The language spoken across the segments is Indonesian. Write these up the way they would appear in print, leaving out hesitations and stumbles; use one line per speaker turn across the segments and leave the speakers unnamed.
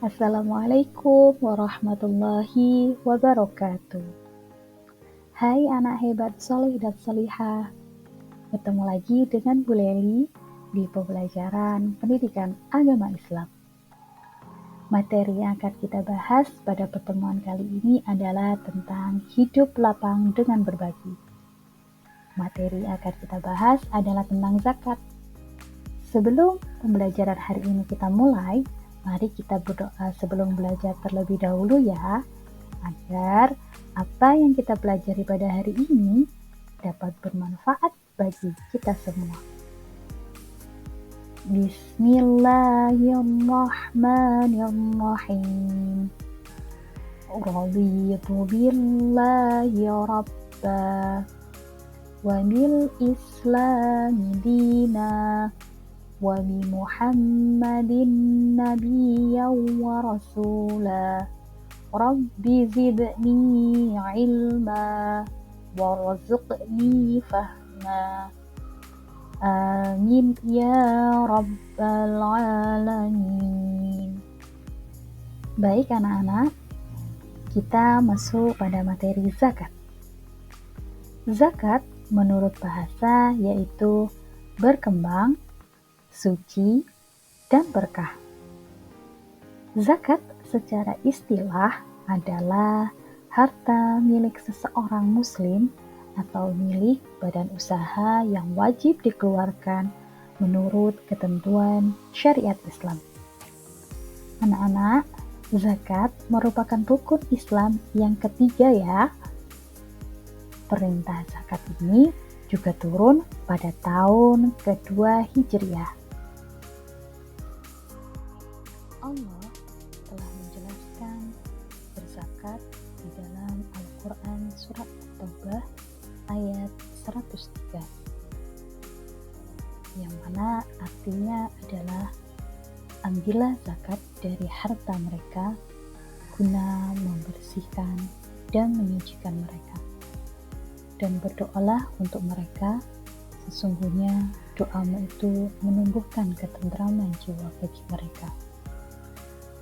Assalamualaikum warahmatullahi wabarakatuh. Hai anak hebat soleh dan solihah. Bertemu lagi dengan Bu Leli di pembelajaran pendidikan agama Islam. Materi yang akan kita bahas pada pertemuan kali ini adalah tentang hidup lapang dengan berbagi. Materi yang akan kita bahas adalah tentang zakat. Sebelum pembelajaran hari ini kita mulai, mari kita berdoa sebelum belajar terlebih dahulu ya, agar apa yang kita pelajari pada hari ini dapat bermanfaat bagi kita semua. Bismillahirrahmanirrahim. Raditu billahi rabba wa bil islami dina wa bi Muhammadin nabiyyan wa rasula. Rabbi zidni ilma warzuqni fahma. Amin ya rabbal alamin. Baik anak-anak, kita masuk pada materi zakat. Zakat menurut bahasa yaitu berkembang, suci, dan berkah. Zakat secara istilah adalah harta milik seseorang muslim atau milik badan usaha yang wajib dikeluarkan menurut ketentuan syariat Islam. Anak-anak, zakat merupakan rukun Islam yang ketiga ya. Perintah zakat ini juga turun pada tahun kedua Hijriah. Allah telah menjelaskan berzakat di dalam Al-Quran surat At-Taubah ayat 103, yang mana artinya adalah ambillah zakat dari harta mereka guna membersihkan dan menyucikan mereka, dan berdoalah untuk mereka, sesungguhnya doamu itu menumbuhkan ketentraman jiwa bagi mereka.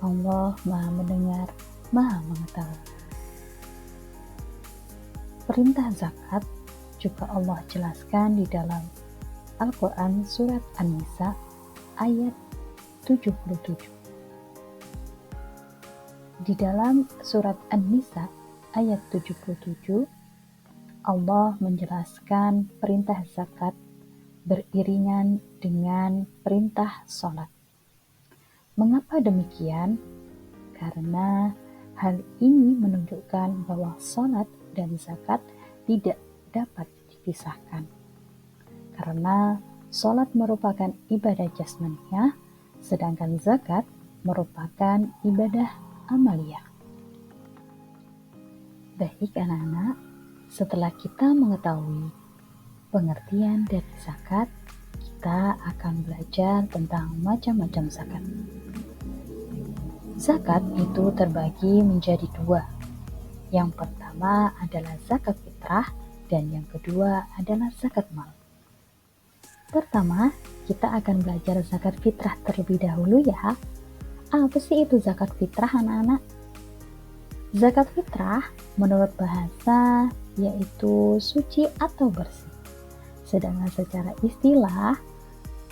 Allah Maha Mendengar, Maha Mengetahui. Perintah zakat juga Allah jelaskan di dalam Al-Quran surat An-Nisa ayat 77. Di dalam surat An-Nisa ayat 77, Allah menjelaskan perintah zakat beriringan dengan perintah sholat. Mengapa demikian? Karena hal ini menunjukkan bahwa sholat dan zakat tidak dapat dipisahkan. Karena sholat merupakan ibadah jasmaniah, sedangkan zakat merupakan ibadah amaliyah. Baik anak-anak, setelah kita mengetahui pengertian dari zakat, kita akan belajar tentang macam-macam zakat. Zakat itu terbagi menjadi dua. Yang pertama adalah zakat fitrah dan yang kedua adalah zakat mal. Pertama, kita akan belajar zakat fitrah terlebih dahulu ya. Apa sih itu zakat fitrah anak-anak? Zakat fitrah menurut bahasa yaitu suci atau bersih. Sedangkan secara istilah,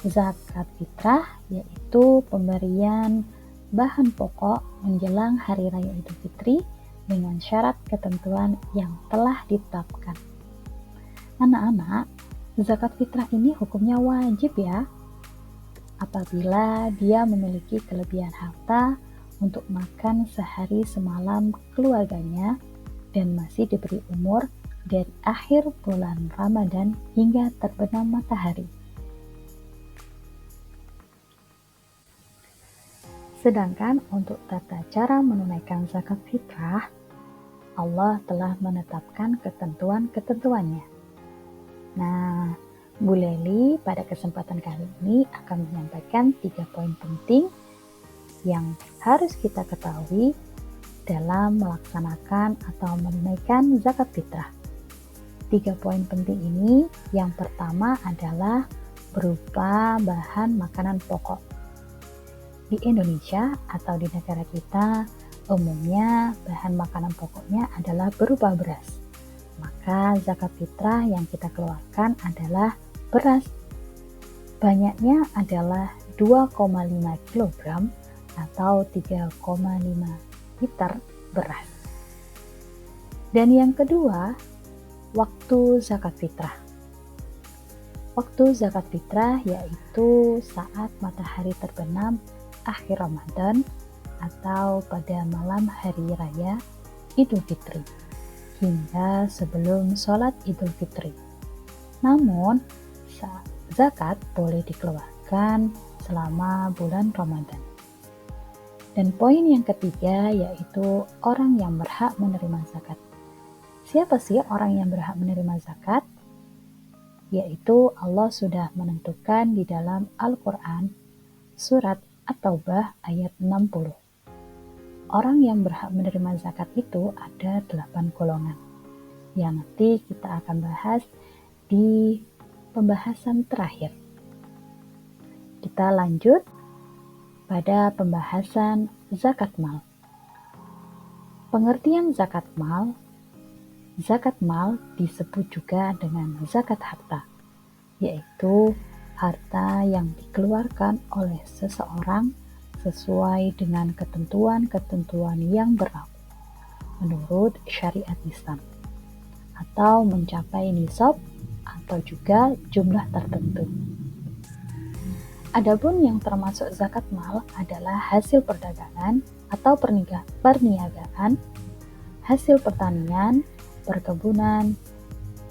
zakat fitrah yaitu pemberian bahan pokok menjelang Hari Raya Idul Fitri dengan syarat ketentuan yang telah ditetapkan. Anak-anak, zakat fitrah ini hukumnya wajib ya, apabila dia memiliki kelebihan harta untuk makan sehari semalam keluarganya dan masih diberi umur dari akhir bulan Ramadan hingga terbenam matahari. Sedangkan untuk tata cara menunaikan zakat fitrah, Allah telah menetapkan ketentuan-ketentuannya. Nah, Bu Leli pada kesempatan kali ini akan menyampaikan 3 poin penting yang harus kita ketahui dalam melaksanakan atau menunaikan zakat fitrah. 3 poin penting ini, yang pertama adalah berupa bahan makanan pokok. di Indonesia atau di negara kita, umumnya bahan makanan pokoknya adalah berupa beras. Maka zakat fitrah yang kita keluarkan adalah beras. Banyaknya adalah 2,5 kg atau 3,5 liter beras. Dan yang kedua, waktu zakat fitrah. Waktu zakat fitrah yaitu saat matahari terbenam akhir Ramadan atau pada malam hari raya Idul Fitri hingga sebelum sholat Idul Fitri. Namun, zakat boleh dikeluarkan selama bulan Ramadan. Dan poin yang ketiga yaitu orang yang berhak menerima zakat. Siapa sih orang yang berhak menerima zakat? Yaitu Allah sudah menentukan di dalam Al-Quran surat At-Taubah ayat 60. Orang yang berhak menerima zakat itu ada 8 golongan yang nanti kita akan bahas di pembahasan terakhir. Kita lanjut pada pembahasan zakat mal. Pengertian zakat mal disebut juga dengan zakat harta, yaitu harta yang dikeluarkan oleh seseorang sesuai dengan ketentuan-ketentuan yang berlaku menurut syariat Islam, atau mencapai nisab atau juga jumlah tertentu. Adapun yang termasuk zakat mal adalah hasil perdagangan atau perniagaan, hasil pertanian, perkebunan,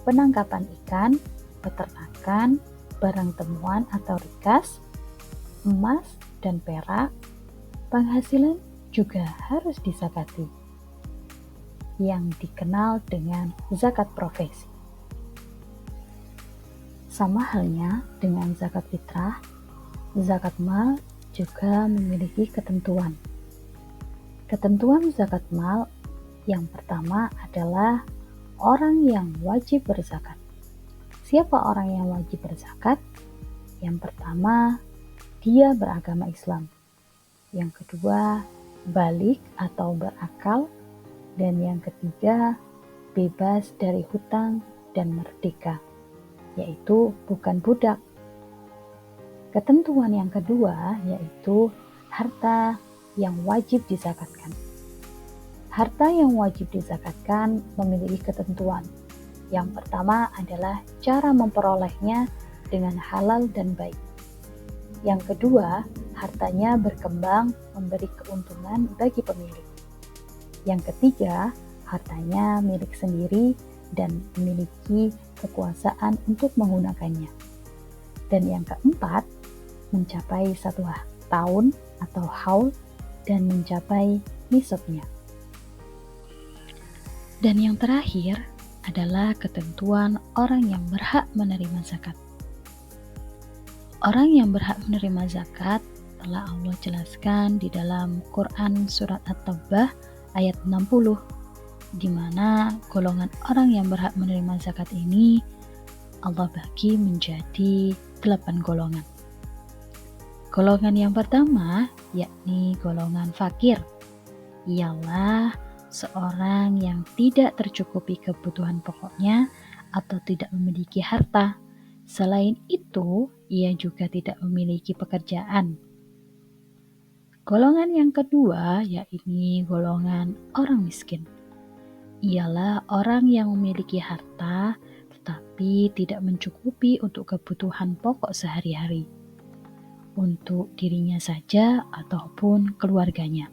penangkapan ikan, peternakan, barang temuan atau rikas, emas dan perak. Penghasilan juga harus disakati, yang dikenal dengan zakat profesi. Sama halnya dengan zakat fitrah, zakat mal juga memiliki ketentuan. Ketentuan zakat mal yang pertama adalah orang yang wajib berzakat. Siapa orang yang wajib berzakat? Yang pertama, dia beragama Islam. Yang kedua, balik atau berakal. Dan yang ketiga, bebas dari hutang dan merdeka, yaitu bukan budak. Ketentuan yang kedua yaitu harta yang wajib dizakatkan. Harta yang wajib dizakatkan memiliki ketentuan. Yang pertama adalah cara memperolehnya dengan halal dan baik. Yang kedua, hartanya berkembang memberi keuntungan bagi pemilik. Yang ketiga, hartanya milik sendiri dan memiliki kekuasaan untuk menggunakannya. Dan yang keempat, mencapai 1 tahun atau haul dan mencapai nisabnya. Dan yang terakhir adalah ketentuan orang yang berhak menerima zakat. Orang yang berhak menerima zakat telah Allah jelaskan di dalam Quran surat At-Taubah ayat 60, di mana golongan orang yang berhak menerima zakat ini Allah bagi menjadi 8 golongan. Golongan yang pertama yakni golongan fakir, ialah seorang yang tidak tercukupi kebutuhan pokoknya atau tidak memiliki harta. Selain itu, ia juga tidak memiliki pekerjaan. Golongan yang kedua yakni golongan orang miskin. Ialah orang yang memiliki harta tetapi tidak mencukupi untuk kebutuhan pokok sehari-hari, untuk dirinya saja ataupun keluarganya.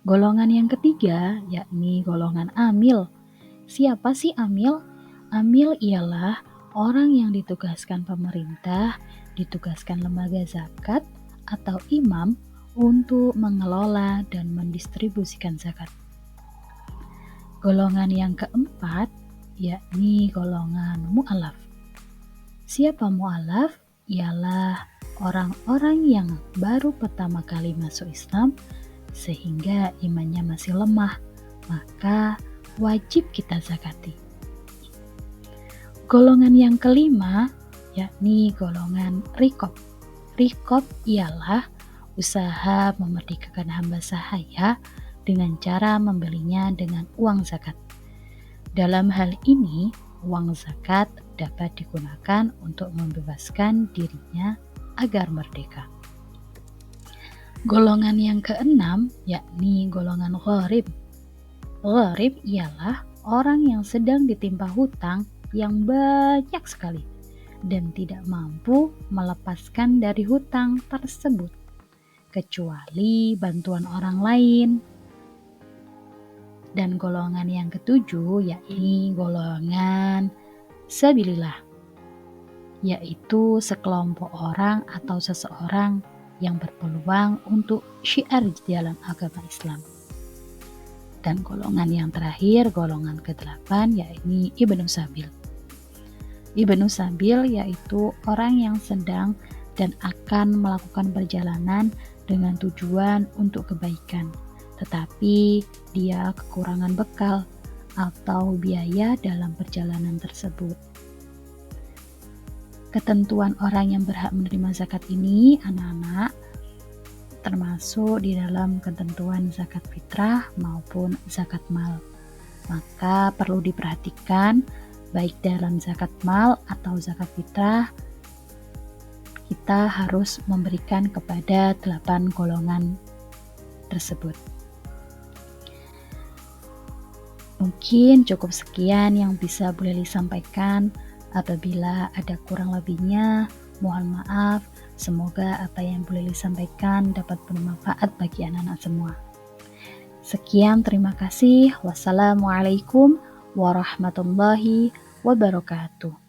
Golongan yang ketiga yakni golongan amil. Siapa sih amil? Amil ialah orang yang ditugaskan pemerintah, ditugaskan lembaga zakat atau imam untuk mengelola dan mendistribusikan zakat. Golongan yang keempat yakni golongan mu'alaf. Siapa mu'alaf? Ialah orang-orang yang baru pertama kali masuk Islam sehingga imannya masih lemah, maka wajib kita zakati. Golongan yang kelima yakni golongan rikob. Rikob ialah usaha memerdekakan hamba sahaya dengan cara membelinya dengan uang zakat. Dalam hal ini, uang zakat dapat digunakan untuk membebaskan dirinya agar merdeka. Golongan yang keenam yakni golongan gharib. Gharib ialah orang yang sedang ditimpa hutang yang banyak sekali dan tidak mampu melepaskan dari hutang tersebut, kecuali bantuan orang lain. Dan golongan yang ketujuh yakni golongan sabilillah, yaitu sekelompok orang atau seseorang yang berpeluang untuk syiar di dalam agama Islam. Dan golongan yang terakhir, golongan ke-8, yakni Ibnu Sabil. Ibnu Sabil yaitu orang yang sedang dan akan melakukan perjalanan dengan tujuan untuk kebaikan, tetapi dia kekurangan bekal atau biaya dalam perjalanan tersebut. Ketentuan orang yang berhak menerima zakat ini, anak-anak, termasuk di dalam ketentuan zakat fitrah maupun zakat mal. Maka perlu diperhatikan baik dalam zakat mal atau zakat fitrah, kita harus memberikan kepada 8 golongan tersebut. Mungkin cukup sekian yang bisa Bu Leli sampaikan. Apabila ada kurang lebihnya, mohon maaf. Semoga apa yang Bu Leli sampaikan dapat bermanfaat bagi anak-anak semua. Sekian, terima kasih. Wassalamualaikum warahmatullahi wabarakatuh.